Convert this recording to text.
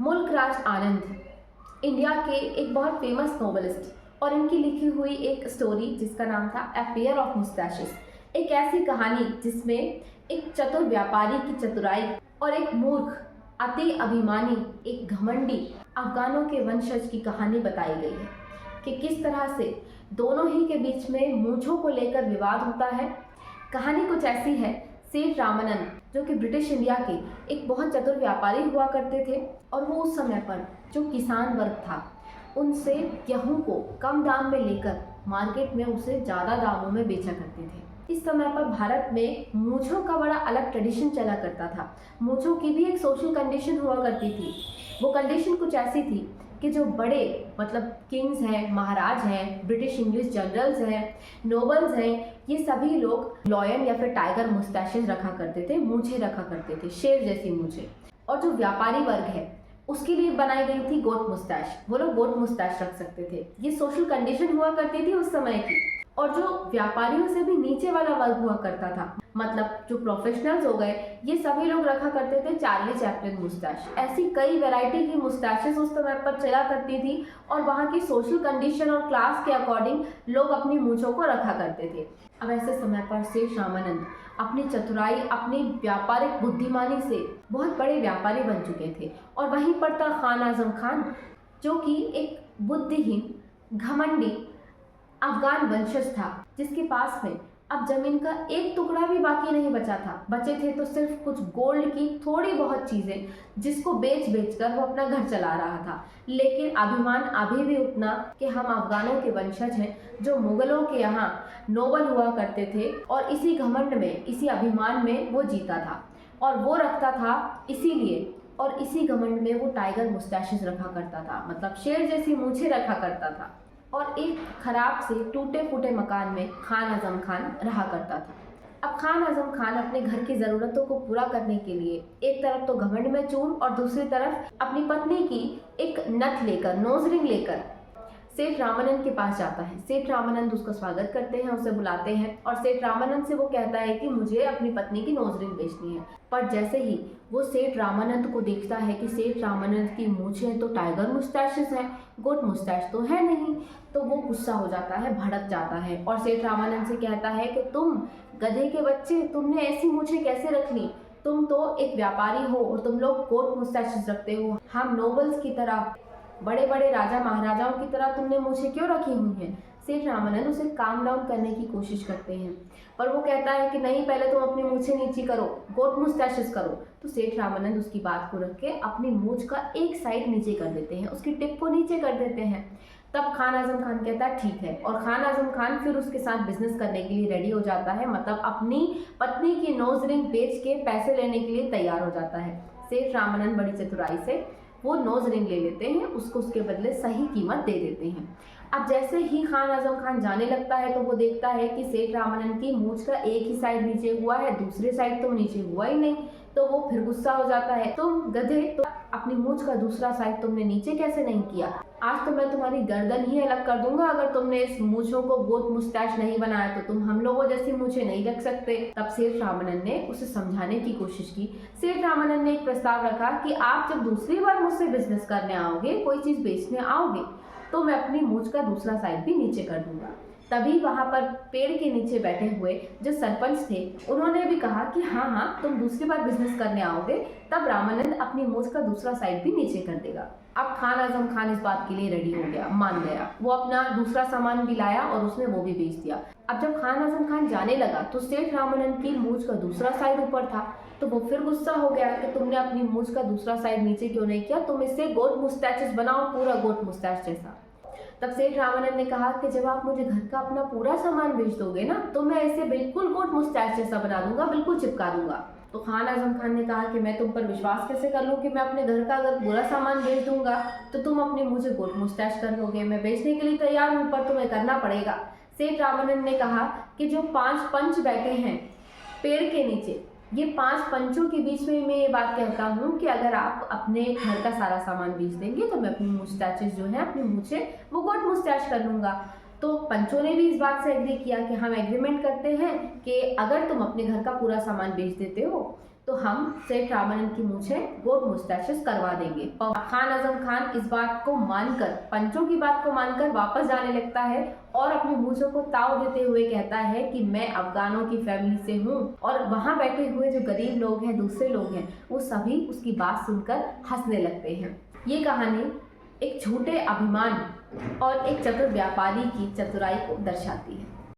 मुल्क राज आनंद इंडिया के एक बहुत फेमस नोवेलिस्ट और इनकी लिखी हुई एक स्टोरी जिसका नाम था ए पेयर ऑफ मुस्टैशेस। एक ऐसी कहानी जिसमें एक चतुर व्यापारी की चतुराई और एक मूर्ख अति अभिमानी एक घमंडी अफगानों के वंशज की कहानी बताई गई है कि किस तरह से दोनों ही के बीच में मूंछों को लेकर विवाद होता है। कहानी कुछ ऐसी है, सेठ रामानंद जो कि ब्रिटिश इंडिया के एक बहुत चतुर व्यापारी हुआ करते थे और वो उस समय पर जो किसान वर्ग था उनसे गेहूं को कम दाम में लेकर मार्केट में उसे ज़्यादा दामों में बेचा करते थे। इस समय पर भारत में मूंछों का बड़ा अलग ट्रेडिशन चला करता था। मूंछों की भी एक सोशल कंडीशन हुआ करती थी। वो कंडीशन कुछ ऐसी थी कि जो बड़े मतलब किंग्स हैं, महाराज हैं, ब्रिटिश इंग्लिश जनरल्स हैं, नोबल्स हैं, ये सभी लोग लॉयन या फिर टाइगर मुस्टैशेस रखा करते थे, मूछें रखा करते थे, शेर जैसी मूछें। और जो व्यापारी वर्ग है उसके लिए बनाई गई थी गोट मुस्टैश, वो लोग गोट मुस्टैश रख सकते थे। ये सोशल कंडीशन हुआ करती थी उस समय की। और जो व्यापारियों से भी नीचे वाला वर्ग हुआ करता था, मतलब जो प्रोफेशनल्स हो गए, ये सभी लोग रखा करते थे चार्ली चैपलिन मुस्टैश। ऐसी कई वैरायटी की मुस्टैशेस उस समय पर चला करती थी और वहाँ की सोशल कंडीशन और क्लास के अकॉर्डिंग लोग अपनी मूंछों को रखा करते थे। अब ऐसे समय पर सेठ रामानंद अपनी चतुराई, अपनी व्यापारिक बुद्धिमानी से बहुत बड़े व्यापारी बन चुके थे। और वहीं पर था खान आजम खान जो कि एक बुद्धिहीन घमंडी अफगान वंशज था जिसके पास में अब जमीन का एक टुकड़ा भी बाकी नहीं बचा था। बचे थे तो सिर्फ कुछ गोल्ड की थोड़ी बहुत चीज़ें जिसको बेच कर वो अपना घर चला रहा था। लेकिन अभिमान अभी भी उतना कि हम अफगानों के वंशज हैं जो मुगलों के यहाँ नोबल हुआ करते थे और इसी घमंड में, इसी अभिमान में वो जीता था और वो रखता था इसीलिए। और इसी घमंड में वो टाइगर मुस्टैशेस रखा करता था, मतलब शेर जैसी मूछें रखा करता था। और एक खराब से टूटे फूटे मकान में खान आजम खान रहा करता था। अब खान आजम खान अपने घर की ज़रूरतों को पूरा करने के लिए एक तरफ तो घमंड में चूर और दूसरी तरफ अपनी पत्नी की एक नथ लेकर, नोज रिंग लेकर सेठ रामानंद के पास जाता है। सेठ रामानंद उसका स्वागत करते हैं, उसे बुलाते हैं और सेठ रामानंद से वो कहता है कि मुझे अपनी पत्नी की नोज रिंग बेचनी है। पर जैसे ही वो सेठ रामानंद को देखता है कि सेठ रामानंद की मूछें तो टाइगर मुस्टैशेस हैं, गोट मुस्टैश तो है नहीं, तो वो गुस्सा हो जाता है, भड़क जाता है और सेठ रामानंद से कहता है कि तुम गधे के बच्चे, तुमने ऐसी मूछें कैसे रख ली? तुम तो एक व्यापारी हो और तुम लोग गोट मुस्टैशेस रखते हो। हम नोबल्स की तरह, बड़े बड़े राजा महाराजाओं की तरह तुमने मूछें क्यों रखी हुई हैं? सेठ रामानंद उसे काम डाउन करने की कोशिश करते हैं पर वो कहता है कि नहीं, पहले तुम अपनी मूछें नीची करो, गोट मुस्टैशेस करो। तो सेठ रामानंद उसकी बात को रख के अपनी मूछ का एक साइड नीचे कर देते हैं, उसकी टिप को नीचे कर देते हैं। तब खान आजम खान कहता है ठीक है, और खान आजम खान फिर उसके साथ बिजनेस करने के लिए रेडी हो जाता है, मतलब अपनी पत्नी की नोज रिंग बेच के पैसे लेने के लिए तैयार हो जाता है। सेठ रामानंद बड़ी चतुराई से वो नोज रिंग ले लेते हैं, उसको उसके बदले सही कीमत दे देते हैं। अब जैसे ही खान आजम खान जाने लगता है तो वो देखता है कि सेठ रामानंद की मूछ का एक ही साइड नीचे हुआ है, दूसरे साइड तो नीचे हुआ ही नहीं। तो वो फिर गुस्सा हो जाता है, तुम गधे, तो अपनी मूछ का दूसरा साइड तुमने नीचे कैसे नहीं किया? आज तो मैं तुम्हारी गर्दन ही अलग कर दूंगा अगर तुमने इस मूछों को गोट मुस्टैश नहीं बनाया तो तुम हम लोगों जैसी मूछें नहीं रख सकते। तब सेठ रामानंद ने उसे समझाने की कोशिश की। सेठ रामानंद ने एक प्रस्ताव रखा कि आप जब दूसरी बार मुझसे बिजनेस करने आओगे, कोई चीज़ बेचने आओगे, तो मैं अपनी मूछ का दूसरा साइड भी नीचे कर दूंगा। तभी वहाँ पर पेड़ के नीचे बैठे हुए जो सरपंच थे उन्होंने भी कहा कि हाँ, तुम दूसरी बार बिजनेस करने आओगे तब रामानंद अपनी मूछ का दूसरा साइड भी नीचे कर देगा। अब खान आजम खान इस बात के लिए रेडी हो गया, मान गया। वो अपना दूसरा सामान भी लाया और उसने वो भी बेच दिया। अब जब खान आजम खान जाने लगा तो सेठ रामानंद की मूछ का दूसरा साइड ऊपर था, तो वो फिर गुस्सा हो गया कि तुमने अपनी मूछ का दूसरा साइड नीचे क्यों नहीं किया, तुम इससे गोट मुस्टैशेस बनाओ, पूरा गोट मुस्टैश जैसा। तब सेठ रामानंद ने कहा कि जब आप मुझे घर का अपना पूरा सामान बेच दोगे ना, तो मैं इसे बिल्कुल गोट मुस्टैश जैसा बना दूंगा, बिल्कुल चिपका दूंगा। तो खान आजम खान ने कहा कि मैं तुम पर विश्वास कैसे कर लूँ कि मैं अपने घर का अगर पूरा सामान बेच दूंगा तो तुम अपनी मुझे गोट मुस्टैश कर दोगे। मैं बेचने के लिए तैयार हूँ पर तुम्हें करना पड़ेगा। सेठ रामानंद ने कहा कि जो 5 पंच बैठे हैं पेड़ के नीचे, ये 5 पंचों के बीच में मैं ये बात कहता हूँ कि अगर आप अपने घर का सारा सामान बेच देंगे तो मैं अपनी मुस्टैचेस जो है, अपनी मूछें, वो गोट मुस्टैश कर लूँगा। तो पंचों ने भी इस बात से एग्री किया कि हम एग्रीमेंट करते हैं कि अगर तुम अपने घर का पूरा सामान बेच देते हो तो हम सेठ रामानंद की मूछें गोट मुस्टैचेस करवा देंगे। और खान आजम खान इस बात को मानकर, पंचों की बात को मानकर वापस जाने लगता है और अपनी मूछों को ताव देते हुए कहता है कि मैं अफगानों की फैमिली से हूँ। और वहाँ बैठे हुए जो गरीब लोग हैं, दूसरे लोग हैं, वो सभी उसकी बात सुनकर हंसने लगते हैं। ये कहानी एक झूठे अभिमान और एक चतुर व्यापारी की चतुराई को दर्शाती है।